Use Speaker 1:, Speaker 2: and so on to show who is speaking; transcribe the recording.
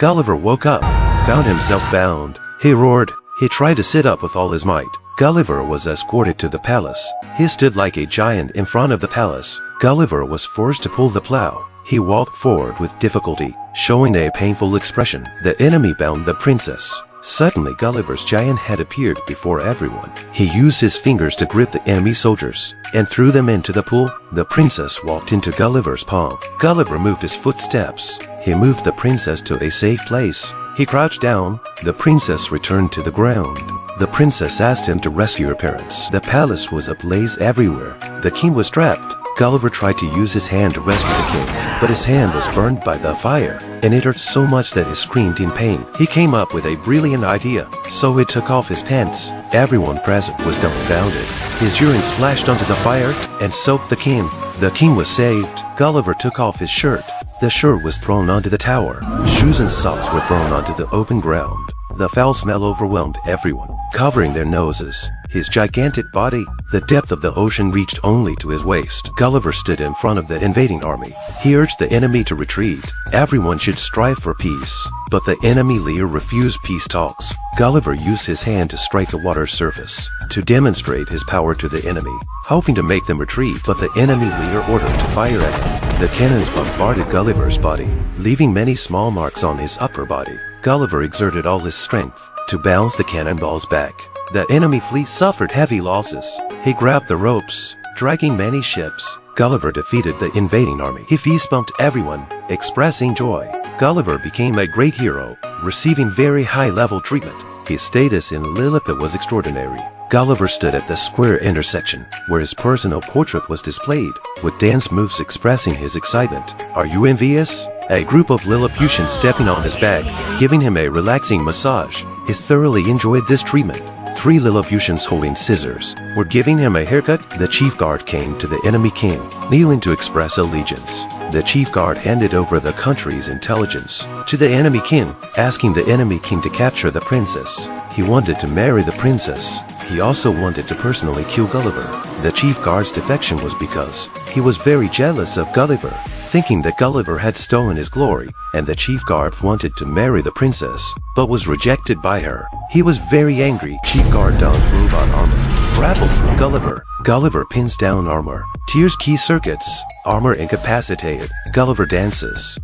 Speaker 1: Gulliver woke up, found himself bound. He roared. He tried to sit up with all his might. Gulliver was escorted to the palace. He stood like a giant in front of the palace. Gulliver was forced to pull the plow. He walked forward with difficulty, showing a painful expression. The enemy bound the princess. Suddenly Gulliver's giant head appeared before everyone. He used his fingers to grip the enemy soldiers and threw them into the pool. The princess walked into Gulliver's palm. Gulliver moved his footsteps. He moved the princess to a safe place. He crouched down. The princess returned to the ground. The princess asked him to rescue her parents. The palace was ablaze everywhere. The king was trapped. Gulliver tried to use his hand to rescue the king, but his hand was burned by the fire, and it hurt so much that he screamed in pain. He came up with a brilliant idea, so he took off his pants. Everyone present was dumbfounded. His urine splashed onto the fire and soaked the king. The king was saved. Gulliver took off his shirt. The shirt was thrown onto the tower. Shoes and socks were thrown onto the open ground. The foul smell overwhelmed everyone, covering their noses. His gigantic body, the depth of the ocean reached only to his waist. Gulliver stood in front of the invading army. He urged the enemy to retreat. Everyone should strive for peace. But the enemy leader refused peace talks. Gulliver used his hand to strike the water's surface, to demonstrate his power to the enemy, hoping to make them retreat, but the enemy leader ordered to fire at him. The cannons bombarded Gulliver's body, leaving many small marks on his upper body. Gulliver exerted all his strength to bounce the cannonballs back. The enemy fleet suffered heavy losses. He grabbed the ropes, dragging many ships. Gulliver defeated the invading army. He fist-bumped everyone, expressing joy. Gulliver became a great hero, receiving very high-level treatment. His status in Lilliput was extraordinary. Gulliver stood at the square intersection, where his personal portrait was displayed, with dance moves expressing his excitement. Are you envious? A group of Lilliputians stepping on his back, giving him a relaxing massage. He thoroughly enjoyed this treatment. 3 Lilliputians holding scissors were giving him a haircut. The chief guard came to the enemy king, kneeling to express allegiance. The chief guard handed over the country's intelligence to the enemy king, asking the enemy king to capture the princess. He wanted to marry the princess. He also wanted to personally kill Gulliver. The chief guard's defection was because he was very jealous of Gulliver, thinking that Gulliver had stolen his glory, and the chief guard wanted to marry the princess, but was rejected by her. He was very angry. Chief guard dons robot armor, grappled through Gulliver. Gulliver pins down armor, tears key circuits, armor incapacitated. Gulliver dances.